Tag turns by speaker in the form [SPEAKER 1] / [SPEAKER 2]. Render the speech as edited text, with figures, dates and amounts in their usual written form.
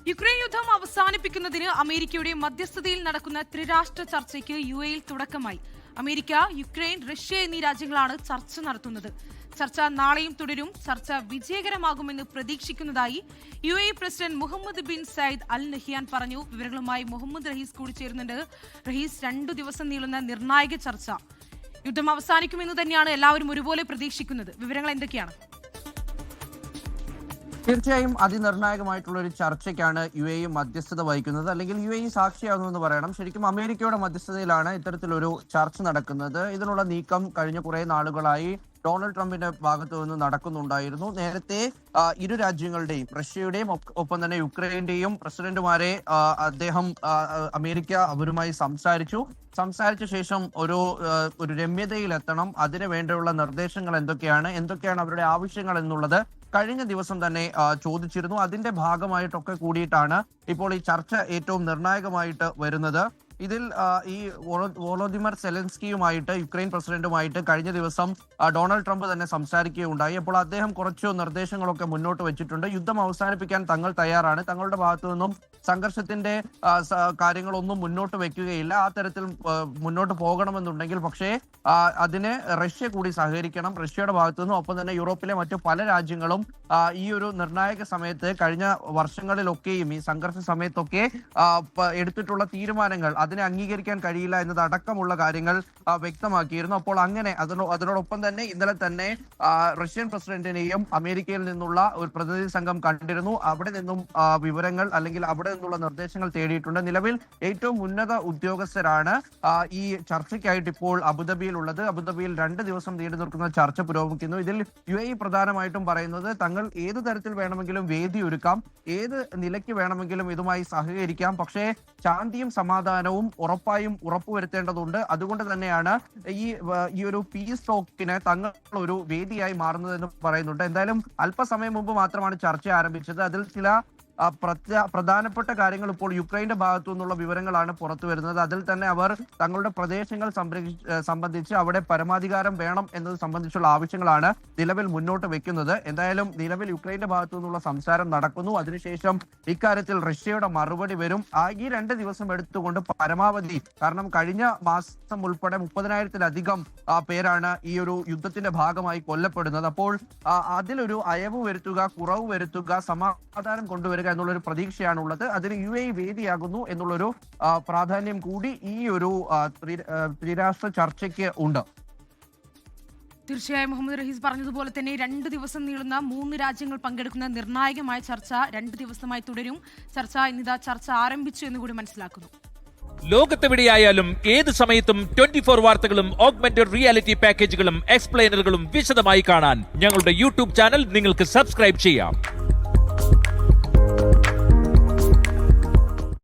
[SPEAKER 1] Ukraine യുദ്ധം അവസാനിപ്പിക്കുന്നതിന് അമേരിക്കയുടെ മധ്യസ്ഥതയിൽ നടക്കുന്ന ത്രിരാഷ്ട്ര ചർച്ചയ്ക്ക് യുഎഇയിൽ തുടക്കമായി. അമേരിക്ക, യുക്രൈൻ, റഷ്യ എന്നീ രാജ്യങ്ങളാണ് ചർച്ച നടത്തുന്നത്. ചർച്ച നാളെയും തുടരും. ചർച്ച വിജയകരമാകുമെന്ന് പ്രതീക്ഷിക്കുന്നതായി UAE president Mohamed bin Zayed Al Nahyan പറഞ്ഞു. വിവരങ്ങളുമായി മുഹമ്മദ് റഹീസ് കൂടി ചേരുന്നുണ്ട്. റഹീസ്, 2 ദിവസം നീളുന്ന നിർണായക ചർച്ച, യുദ്ധം അവസാനിക്കുമെന്ന് തന്നെയാണ് എല്ലാവരും ഒരുപോലെ പ്രതീക്ഷിക്കുന്നത്. വിവരങ്ങൾ എന്തൊക്കെയാണ്?
[SPEAKER 2] തീർച്ചയായും അതിനിർണായകമായിട്ടുള്ള ഒരു ചർച്ചയ്ക്കാണ് യുഎഇ മധ്യസ്ഥത വഹിക്കുന്നത്, അല്ലെങ്കിൽ യുഎഇ സാക്ഷിയാകുമെന്ന് പറയണം. ശരിക്കും അമേരിക്കയുടെ മധ്യസ്ഥതയിലാണ് ഇത്തരത്തിലൊരു ചർച്ച നടക്കുന്നത്. ഇതിനുള്ള നീക്കം കഴിഞ്ഞ കുറെ നാളുകളായി ഡൊണാൾഡ് ട്രംപിന്റെ ഭാഗത്തു നിന്ന് നടക്കുന്നുണ്ടായിരുന്നു. നേരത്തെ ഇരു രാജ്യങ്ങളുടെയും, റഷ്യയുടെയും ഒപ്പം തന്നെ യുക്രൈന്റെയും പ്രസിഡന്റുമാരെ അവരുമായി സംസാരിച്ച ശേഷം ഒരു രമ്യതയിലെത്തണം. അതിനു വേണ്ടിയുള്ള നിർദ്ദേശങ്ങൾ എന്തൊക്കെയാണ് അവരുടെ ആവശ്യങ്ങൾ എന്നുള്ളത് കഴിഞ്ഞ ദിവസം തന്നെ ചോദിച്ചിരുന്നു. അതിന്റെ ഭാഗമായിട്ടൊക്കെ കൂടിയിട്ടാണ് ഇപ്പോൾ ഈ ചർച്ച ഏറ്റവും നിർണായകമായിട്ട് വരുന്നത്. ഇതിൽ ഈ വോളോദിമർ സെലൻസ്കിയുമായിട്ട്, യുക്രൈൻ പ്രസിഡന്റുമായിട്ട് കഴിഞ്ഞ ദിവസം ഡൊണാൾഡ് ട്രംപ് തന്നെ സംസാരിക്കുകയുണ്ടായി. അപ്പോൾ അദ്ദേഹം കുറച്ച് നിർദ്ദേശങ്ങളൊക്കെ മുന്നോട്ട് വെച്ചിട്ടുണ്ട്. യുദ്ധം അവസാനിപ്പിക്കാൻ തങ്ങൾ തയ്യാറാണ്, തങ്ങളുടെ ഭാഗത്തു നിന്നും സംഘർഷത്തിന്റെ കാര്യങ്ങളൊന്നും മുന്നോട്ട് വെക്കുകയില്ല, ആ തരത്തിൽ മുന്നോട്ട് പോകണമെന്നുണ്ടെങ്കിൽ പക്ഷേ അതിന് റഷ്യ കൂടി സഹകരിക്കണം. റഷ്യയുടെ ഭാഗത്തു നിന്നും ഒപ്പം തന്നെ യൂറോപ്പിലെ മറ്റു പല രാജ്യങ്ങളും ഈ ഒരു നിർണായക സമയത്ത്, കഴിഞ്ഞ വർഷങ്ങളിലൊക്കെയും ഈ സംഘർഷ സമയത്തൊക്കെ എടുത്തിട്ടുള്ള തീരുമാനങ്ങൾ അതിനെ അംഗീകരിക്കാൻ കഴിയില്ല എന്നത് അടക്കമുള്ള കാര്യങ്ങൾ വ്യക്തമാക്കിയിരുന്നു. അപ്പോൾ അങ്ങനെ അതിനോടൊപ്പം തന്നെ ഇന്നലെ തന്നെ റഷ്യൻ പ്രസിഡന്റിനെയും അമേരിക്കയിൽ നിന്നുള്ള ഒരു പ്രതിനിധി സംഘം കണ്ടിരുന്നു. അവിടെ നിന്നും വിവരങ്ങൾ അല്ലെങ്കിൽ അവിടെ നിന്നുള്ള നിർദ്ദേശങ്ങൾ തേടിയിട്ടുണ്ട്. നിലവിൽ ഏറ്റവും ഉന്നത ഉദ്യോഗസ്ഥരാണ് ഈ ചർച്ചയ്ക്കായിട്ട് ഇപ്പോൾ അബുദാബിയിലുള്ളത്. അബുദാബിയിൽ 2 ദിവസം നീണ്ടു നിൽക്കുന്ന ചർച്ച പുരോഗമിക്കുന്നു. ഇതിൽ യുഎഇ പ്രധാനമായിട്ടും പറയുന്നത് തങ്ങൾ ഏത് തരത്തിൽ വേണമെങ്കിലും വേദി ഒരുക്കാം, ഏത് നിലയ്ക്ക് വേണമെങ്കിലും ഇതുമായി സഹകരിക്കാം, പക്ഷേ ശാന്തിയും സമാധാനവും ഉറപ്പായും ഉറപ്പുവരുത്തേണ്ടതുണ്ട്. അതുകൊണ്ട് തന്നെയാണ് ഈ ഒരു പീസ് ടോക്കിന് തങ്ങൾ ഒരു വേദിയായി മാറുന്നതെന്ന് പറയുന്നുണ്ട്. എന്തായാലും അല്പസമയം മുമ്പ് മാത്രമാണ് ചർച്ച ആരംഭിച്ചത്. അതിൽ ചില പ്രധാനപ്പെട്ട കാര്യങ്ങൾ ഇപ്പോൾ യുക്രൈന്റെ ഭാഗത്തു നിന്നുള്ള വിവരങ്ങളാണ് പുറത്തു വരുന്നത്. അതിൽ തന്നെ അവർ തങ്ങളുടെ പ്രദേശങ്ങൾ സംബന്ധിച്ച് അവിടെ പരമാധികാരം വേണം എന്നത് സംബന്ധിച്ചുള്ള ആവശ്യങ്ങളാണ് നിലവിൽ മുന്നോട്ട് വെക്കുന്നത്. എന്തായാലും നിലവിൽ യുക്രൈന്റെ ഭാഗത്തു നിന്നുള്ള സംസാരം നടക്കുന്നു. അതിനുശേഷം ഇക്കാര്യത്തിൽ റഷ്യയുടെ മറുപടി വരും. ഈ 2 ദിവസം എടുത്തുകൊണ്ട് പരമാവധി, കാരണം കഴിഞ്ഞ മാസം ഉൾപ്പെടെ 30,000-ലധികം പേരാണ് ഈ ഒരു യുദ്ധത്തിന്റെ ഭാഗമായി കൊല്ലപ്പെടുന്നത്. അപ്പോൾ അതിലൊരു അയവ് വരുത്തുക, കുറവ് വരുത്തുക, സമാധാനം കൊണ്ടുവരിക എന്നുള്ളൊരു പ്രതീക്ഷയാണുള്ളത്. അതിന് യുഎഇ വേദിയാകുന്നു എന്നുള്ളൊരു പ്രാധാന്യം കൂടി ഈ ഒരു ത്രിരാഷ്ട്ര ചർച്ചയ്ക്ക് ഉണ്ട്.
[SPEAKER 1] തീർച്ചയായും മുഹമ്മദ് റഹീസ് പറഞ്ഞതുപോലെ തന്നെ 2 ദിവസം നീളുന്ന 3 രാജ്യങ്ങൾ പങ്കെടുക്കുന്ന നിർണായകമായ ചർച്ച 2 ദിവസമായി തുടരും. ചർച്ച ആരംഭിച്ചു എന്ന് കൂടി മനസ്സിലാക്കുന്നു.
[SPEAKER 3] ലോകത്തെവിടെയായാലും ഏത് സമയത്തും 24 വാർത്തകളും ഓഗ്മെന്റഡ് റിയാലിറ്റി പാക്കേജുകളും എക്സ്പ്ലെയിനറുകളും വിശദമായി കാണാൻ ഞങ്ങളുടെ യൂട്യൂബ് ചാനൽ നിങ്ങൾക്ക് സബ്സ്ക്രൈബ് ചെയ്യാം.